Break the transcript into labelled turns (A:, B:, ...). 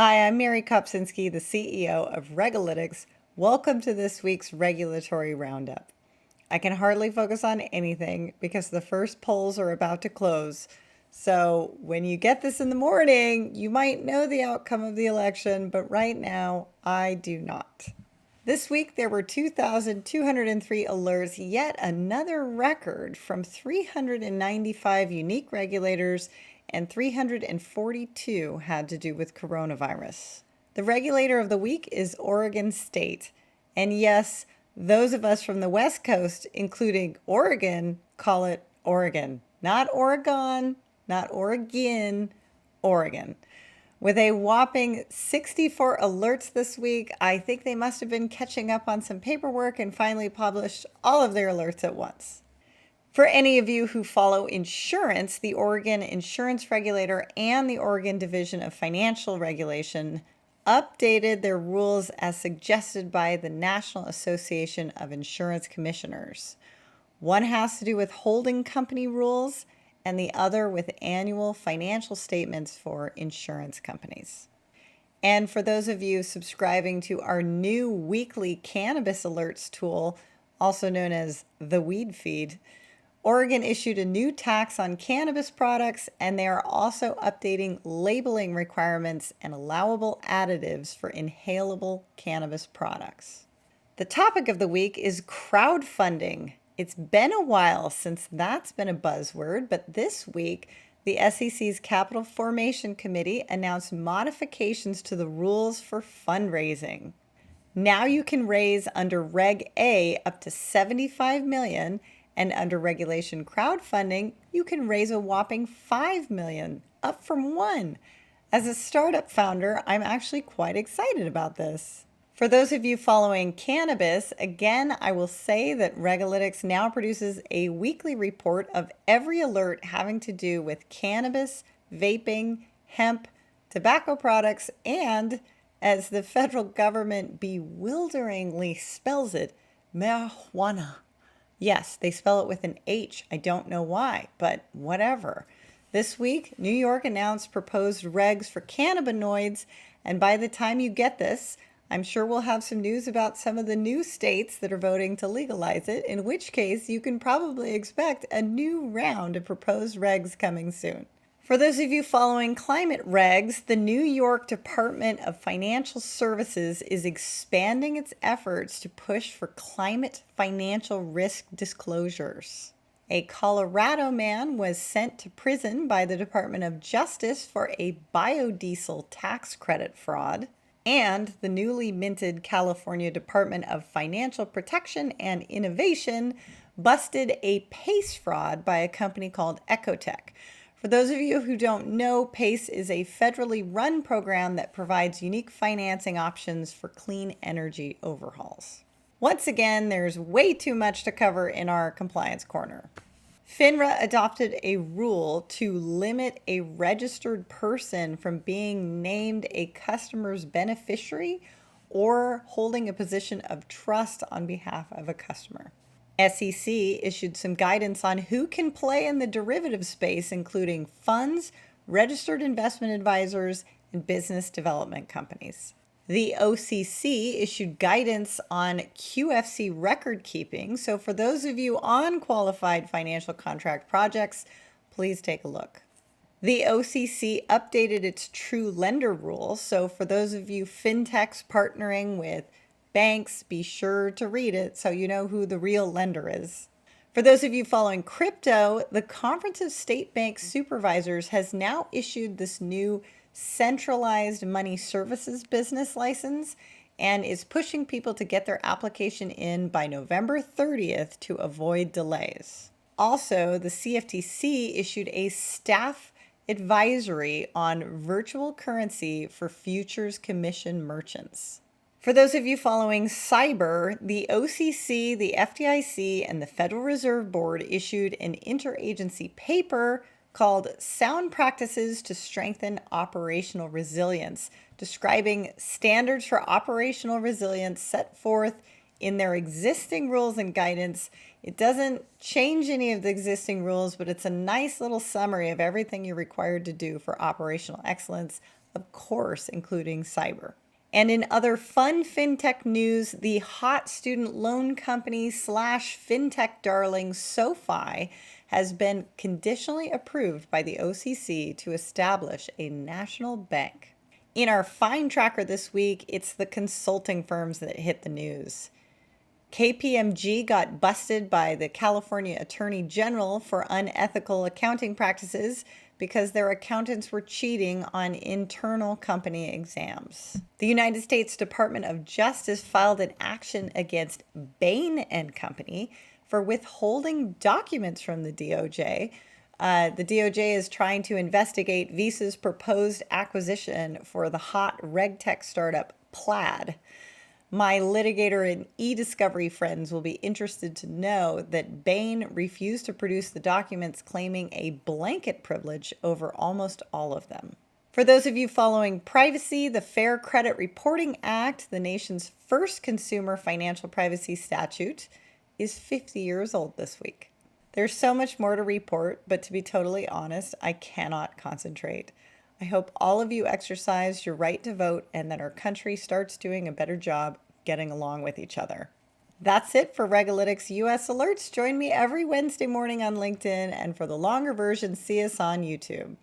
A: Hi, I'm Mary Kopczynski, the CEO of Regulator. Welcome to this week's regulatory roundup. I can hardly focus on anything because the first polls are about to close. So when you get this in the morning, you might know the outcome of the election, but right now I do not. This week there were 2,203 alerts, yet another record from 395 unique regulators, and 342 had to do with coronavirus. The regulator of the week is Oregon State. And yes, those of us from the West Coast, including Oregon, call it Oregon. Not Oregon, not Oregon, Oregon. With a whopping 64 alerts this week, I think they must have been catching up on some paperwork and finally published all of their alerts at once. For any of you who follow insurance, the Oregon Insurance Regulator and the Oregon Division of Financial Regulation updated their rules as suggested by the National Association of Insurance Commissioners. One has to do with holding company rules, and the other with annual financial statements for insurance companies. And for those of you subscribing to our new weekly cannabis alerts tool, also known as the Weed Feed, Oregon issued a new tax on cannabis products, and they are also updating labeling requirements and allowable additives for inhalable cannabis products. The topic of the week is crowdfunding. It's been a while since that's been a buzzword, but this week, the SEC's Capital Formation Committee announced modifications to the rules for fundraising. Now you can raise under Reg A up to $75 million, and under regulation crowdfunding, you can raise a whopping $5 million, up from $1 million. As a startup founder, I'm actually quite excited about this. For those of you following cannabis, again, I will say that Regulator now produces a weekly report of every alert having to do with cannabis, vaping, hemp, tobacco products, and, as the federal government bewilderingly spells it, marijuana. Yes, they spell it with an H. I don't know why, but whatever. This week, New York announced proposed regs for cannabinoids, and by the time you get this, I'm sure we'll have some news about some of the new states that are voting to legalize it, in which case you can probably expect a new round of proposed regs coming soon. For those of you following climate regs, the New York Department of Financial Services is expanding its efforts to push for climate financial risk disclosures. A Colorado man was sent to prison by the Department of Justice for a biodiesel tax credit fraud. And the newly minted California Department of Financial Protection and Innovation busted a PACE fraud by a company called Ecotech. For those of you who don't know, PACE is a federally run program that provides unique financing options for clean energy overhauls. Once again, there's way too much to cover in our compliance corner. FINRA adopted a rule to limit a registered person from being named a customer's beneficiary or holding a position of trust on behalf of a customer. SEC issued some guidance on who can play in the derivative space, including funds, registered investment advisors, and business development companies. The OCC issued guidance on QFC record keeping, so for those of you on qualified financial contract projects, please take a look. The OCC updated its true lender rules, so for those of you fintechs partnering with banks, be sure to read it so you know who the real lender is. For those of you following crypto, the Conference of State Bank Supervisors has now issued this new centralized money services business license and is pushing people to get their application in by November 30th to avoid delays. Also, the CFTC issued a staff advisory on virtual currency for futures commission merchants. For those of you following cyber, the OCC, the FDIC, and the Federal Reserve Board issued an interagency paper called Sound Practices to Strengthen Operational Resilience, describing standards for operational resilience set forth in their existing rules and guidance. It doesn't change any of the existing rules, but it's a nice little summary of everything you're required to do for operational excellence. of course, including cyber. And in other fun fintech news, the hot student loan company slash fintech darling SoFi has been conditionally approved by the OCC to establish a national bank. In our Fine Tracker this week, it's the consulting firms that hit the news. KPMG got busted by the California Attorney General for unethical accounting practices because their accountants were cheating on internal company exams. The United States Department of Justice filed an action against Bain and Company for withholding documents from the DOJ. The DOJ is trying to investigate Visa's proposed acquisition for the hot regtech startup Plaid. My litigator and e-discovery friends will be interested to know that Bain refused to produce the documents, claiming a blanket privilege over almost all of them. For those of you following privacy, the Fair Credit Reporting Act, the nation's first consumer financial privacy statute, is 50 years old this week. There's so much more to report, but to be totally honest, I cannot concentrate. I hope all of you exercise your right to vote and that our country starts doing a better job getting along with each other. That's it for Regulator's US Alerts. Join me every Wednesday morning on LinkedIn, and for the longer version, see us on YouTube.